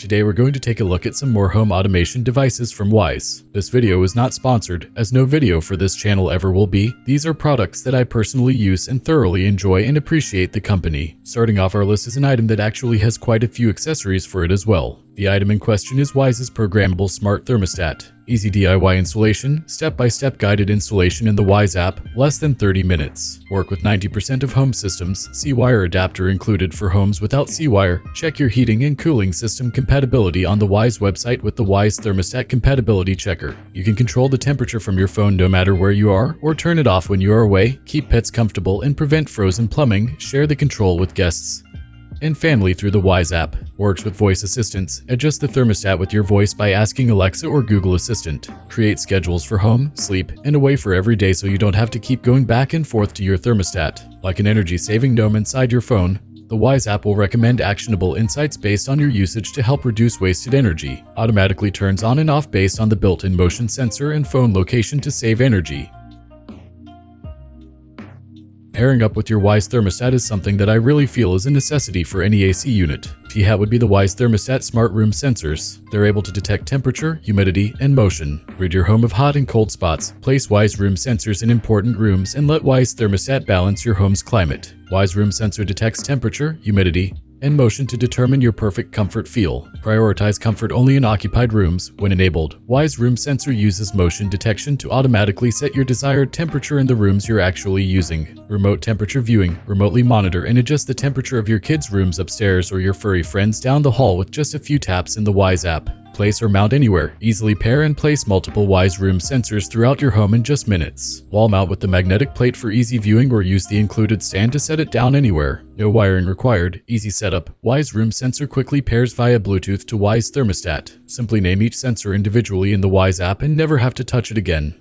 Today we're going to take a look at some more home automation devices from Wyze. This video is not sponsored, as no video for this channel ever will be. These are products that I personally use and thoroughly enjoy and appreciate the company. Starting off our list is an item that actually has quite a few accessories for it as well. The item in question is Wyze's programmable smart thermostat. Easy DIY installation, step-by-step guided installation in the Wyze app, less than 30 minutes. Work with 90% of home systems, C-wire adapter included for homes without C-wire. Check your heating and cooling system compatibility on the Wyze website with the Wyze Thermostat Compatibility Checker. You can control the temperature from your phone no matter where you are, or turn it off when you are away, keep pets comfortable and prevent frozen plumbing, share the control with guests and family through the Wyze app. Works with voice assistants. Adjust the thermostat with your voice by asking Alexa or Google Assistant. Create schedules for home, sleep, and away for every day so you don't have to keep going back and forth to your thermostat. Like an energy-saving gnome inside your phone, the Wyze app will recommend actionable insights based on your usage to help reduce wasted energy. Automatically turns on and off based on the built-in motion sensor and phone location to save energy. Pairing up with your Wyze thermostat is something that I really feel is a necessity for any AC unit. TAC would be the Wyze thermostat smart room sensors. They're able to detect temperature, humidity, and motion. Rid your home of hot and cold spots. Place Wyze room sensors in important rooms and let Wyze thermostat balance your home's climate. Wyze room sensor detects temperature, humidity, and motion to determine your perfect comfort feel. Prioritize comfort only in occupied rooms. When enabled, Wyze room sensor uses motion detection to automatically set your desired temperature in the rooms you're actually using. Remote temperature viewing. Remotely monitor and adjust the temperature of your kids' rooms upstairs or your furry friends down the hall with just a few taps in the Wyze app. Place or mount anywhere. Easily pair and place multiple Wyze room sensors throughout your home in just minutes. Wall mount with the magnetic plate for easy viewing or use the included stand to set it down anywhere. No wiring required. Easy setup. Wyze room sensor quickly pairs via Bluetooth to Wyze thermostat. Simply name each sensor individually in the Wyze app and never have to touch it again.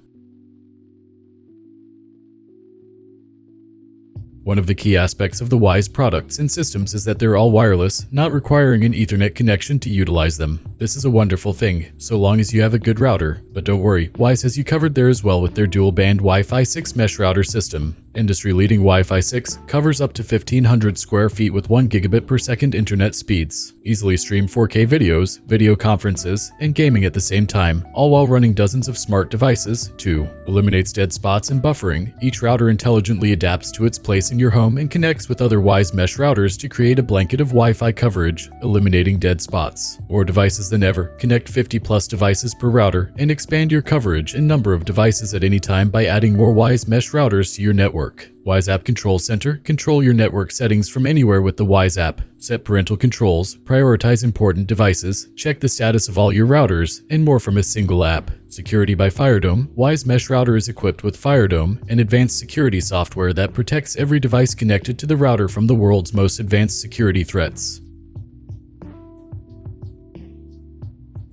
One of the key aspects of the Wyze products and systems is that they're all wireless, not requiring an Ethernet connection to utilize them. This is a wonderful thing, so long as you have a good router. But don't worry, Wyze has you covered there as well with their dual-band Wi-Fi 6 mesh router system. Industry-leading Wi-Fi 6 covers up to 1,500 square feet with 1 gigabit per second internet speeds. Easily stream 4K videos, video conferences, and gaming at the same time, all while running dozens of smart devices, too. Eliminates dead spots and buffering. Each router intelligently adapts to its place in your home and connects with other Wyze mesh routers to create a blanket of Wi-Fi coverage, eliminating dead spots. More devices than ever. Connect 50+ devices per router and expand your coverage and number of devices at any time by adding more Wyze mesh routers to your network. Wyze App Control Center. Control your network settings from anywhere with the Wyze app. Set parental controls, prioritize important devices, check the status of all your routers, and more from a single app. Security by FireDome. Wyze Mesh Router is equipped with FireDome, an advanced security software that protects every device connected to the router from the world's most advanced security threats.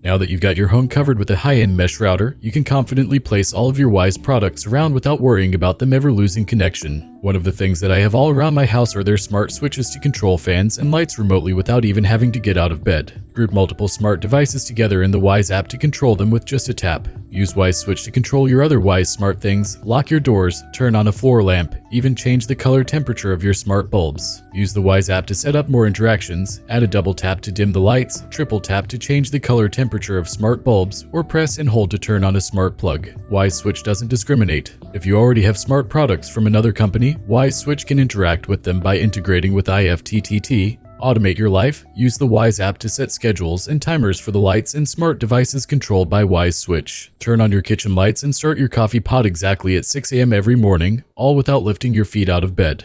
Now that you've got your home covered with a high-end mesh router, you can confidently place all of your Wyze products around without worrying about them ever losing connection. One of the things that I have all around my house are their smart switches to control fans and lights remotely without even having to get out of bed. Group multiple smart devices together in the Wyze app to control them with just a tap. Use Wyze Switch to control your other Wyze smart things, lock your doors, turn on a floor lamp, even change the color temperature of your smart bulbs. Use the Wyze app to set up more interactions, add a double tap to dim the lights, triple tap to change the color temperature of smart bulbs, or press and hold to turn on a smart plug. Wyze Switch doesn't discriminate. If you already have smart products from another company, Wyze Switch can interact with them by integrating with IFTTT. Automate your life. Use the Wyze app to set schedules and timers for the lights and smart devices controlled by Wyze Switch. Turn on your kitchen lights and start your coffee pot exactly at 6 a.m. every morning, all without lifting your feet out of bed.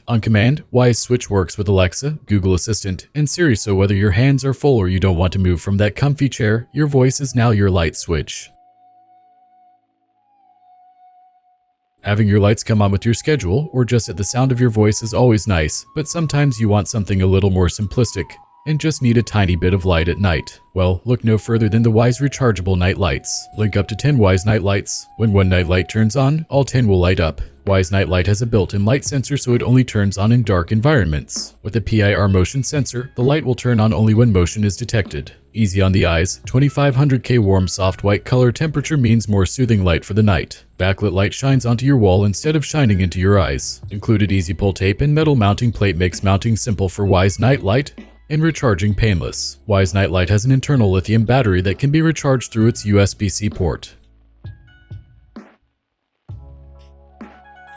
On command, Wyze Switch works with Alexa, Google Assistant, and Siri, so whether your hands are full or you don't want to move from that comfy chair, your voice is now your light switch. Having your lights come on with your schedule, or just at the sound of your voice is always nice, but sometimes you want something a little more simplistic and just need a tiny bit of light at night. Well, look no further than the Wyze rechargeable night lights. Link up to 10 Wyze night lights. When one night light turns on, all 10 will light up. Wyze Night Light has a built-in light sensor so it only turns on in dark environments. With a PIR motion sensor, the light will turn on only when motion is detected. Easy on the eyes, 2500K warm soft white color temperature means more soothing light for the night. Backlit light shines onto your wall instead of shining into your eyes. Included easy pull tape and metal mounting plate makes mounting simple for Wyze Night Light. and recharging painless. Wyze Nightlight has an internal lithium battery that can be recharged through its USB-C port.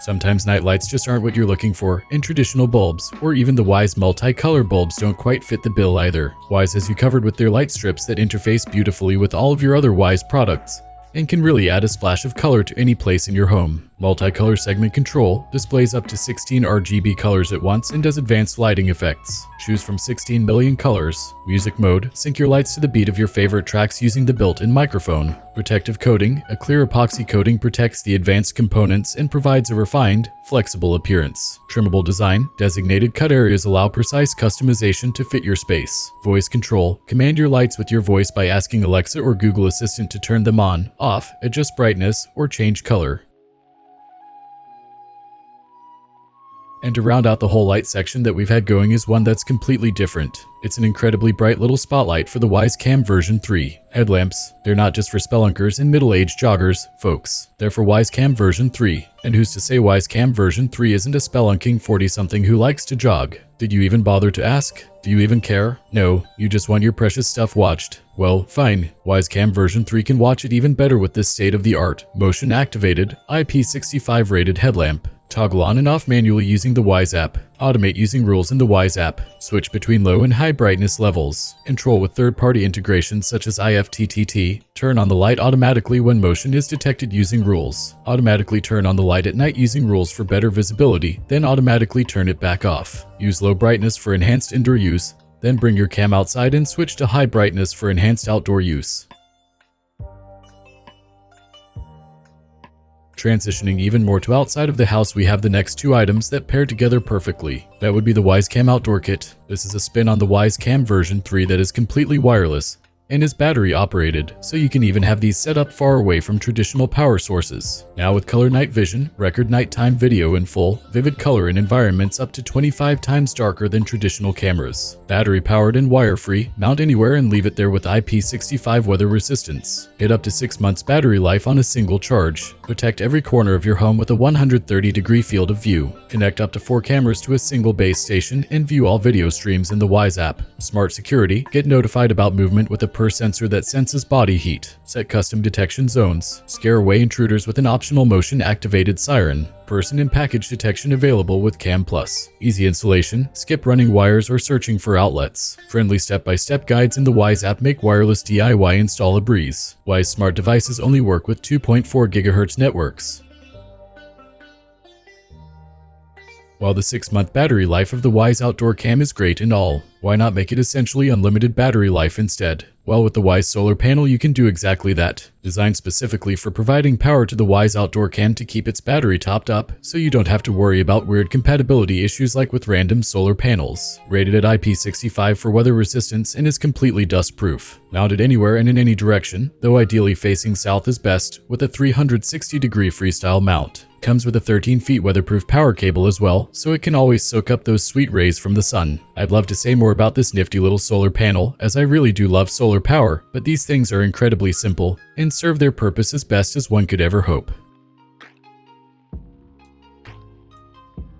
Sometimes nightlights just aren't what you're looking for, and traditional bulbs, or even the Wyze multi-color bulbs don't quite fit the bill either. Wyze has you covered with their light strips that interface beautifully with all of your other Wyze products, and can really add a splash of color to any place in your home. Multicolor segment control displays up to 16 RGB colors at once and does advanced lighting effects. Choose from 16 million colors. Music mode, sync your lights to the beat of your favorite tracks using the built-in microphone. Protective coating, a clear epoxy coating protects the advanced components and provides a refined, flexible appearance. Trimmable design, designated cut areas allow precise customization to fit your space. Voice control, command your lights with your voice by asking Alexa or Google Assistant to turn them on, off, adjust brightness, or change color. And to round out the whole light section that we've had going is one that's completely different. It's an incredibly bright little spotlight for the Wyze Cam version 3. Headlamps, they're not just for spelunkers and middle-aged joggers, folks. They're for Wyze Cam version 3. And who's to say Wyze Cam version 3 isn't a spelunking 40-something who likes to jog? Did you even bother to ask? Do you even care? No, you just want your precious stuff watched. Well, fine. Wyze Cam version 3 can watch it even better with this state-of-the-art, motion-activated, IP65 rated headlamp. Toggle on and off manually using the Wyze app. Automate using rules in the Wyze app. Switch between low and high brightness levels. Control with third-party integrations such as IFTTT. Turn on the light automatically when motion is detected using rules. Automatically turn on the light at night using rules for better visibility, then automatically turn it back off. Use low brightness for enhanced indoor use, then bring your cam outside and switch to high brightness for enhanced outdoor use. Transitioning even more to outside of the house, we have the next two items that pair together perfectly. That would be the Wyze Cam Outdoor Kit. This is a spin on the Wyze Cam version 3 that is completely wireless and is battery operated, so you can even have these set up far away from traditional power sources. Now with color night vision, record nighttime video in full, vivid color in environments up to 25 times darker than traditional cameras. Battery powered and wire free, mount anywhere and leave it there with IP65 weather resistance. Get up to 6 months battery life on a single charge. Protect every corner of your home with a 130-degree field of view. Connect up to 4 cameras to a single base station and view all video streams in the Wyze app. Smart security, get notified about movement with a sensor that senses body heat. Set custom detection zones. Scare away intruders with an optional motion-activated siren. Person and package detection available with Cam Plus. Easy installation. Skip running wires or searching for outlets. Friendly step-by-step guides in the Wyze app make wireless DIY install a breeze. Wyze smart devices only work with 2.4 GHz networks. While the 6-month battery life of the Wyze Outdoor Cam is great and all, why not make it essentially unlimited battery life instead? Well, with the Wyze solar panel you can do exactly that. Designed specifically for providing power to the Wyze Outdoor Cam to keep its battery topped up, so you don't have to worry about weird compatibility issues like with random solar panels. Rated at IP65 for weather resistance and is completely dust-proof. Mounted anywhere and in any direction, though ideally facing south is best, with a 360-degree freestyle mount. Comes with a 13 feet weatherproof power cable as well, so it can always soak up those sweet rays from the sun. I'd love to say more about this nifty little solar panel, as I really do love solar power, but these things are incredibly simple and serve their purpose as best as one could ever hope.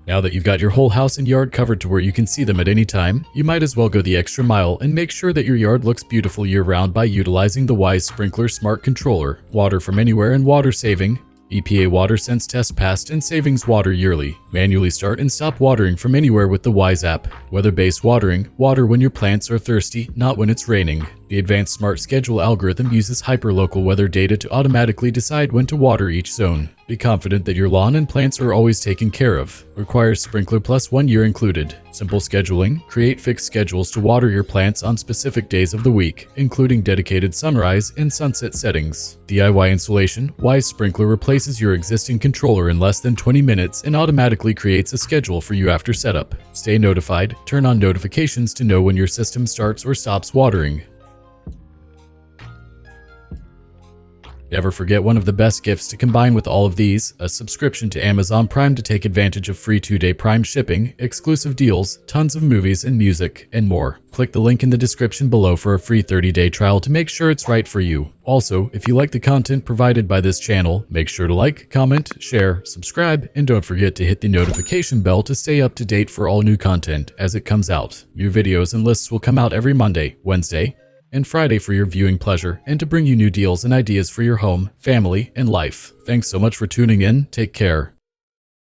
Now that you've got your whole house and yard covered to where you can see them at any time, you might as well go the extra mile and make sure that your yard looks beautiful year-round by utilizing the Wyze Sprinkler Smart Controller. Water from anywhere and water saving. EPA Water Sense test passed and savings water yearly. Manually start and stop watering from anywhere with the Wyze app. Weather-based watering, water when your plants are thirsty, not when it's raining. The advanced smart schedule algorithm uses hyperlocal weather data to automatically decide when to water each zone. Be confident that your lawn and plants are always taken care of. Requires Sprinkler Plus 1 year included. Simple scheduling. Create fixed schedules to water your plants on specific days of the week, including dedicated sunrise and sunset settings. DIY installation. Wyze Sprinkler replaces your existing controller in less than 20 minutes and automatically creates a schedule for you after setup. Stay notified. Turn on notifications to know when your system starts or stops watering. Never forget one of the best gifts to combine with all of these, a subscription to Amazon Prime to take advantage of free 2-day Prime shipping, exclusive deals, tons of movies and music, and more. Click the link in the description below for a free 30-day trial to make sure it's right for you. Also, if you like the content provided by this channel, make sure to like, comment, share, subscribe, and don't forget to hit the notification bell to stay up to date for all new content as it comes out. New videos and lists will come out every Monday, Wednesday, and Friday for your viewing pleasure and to bring you new deals and ideas for your home, family, and life. Thanks so much for tuning in. Take care.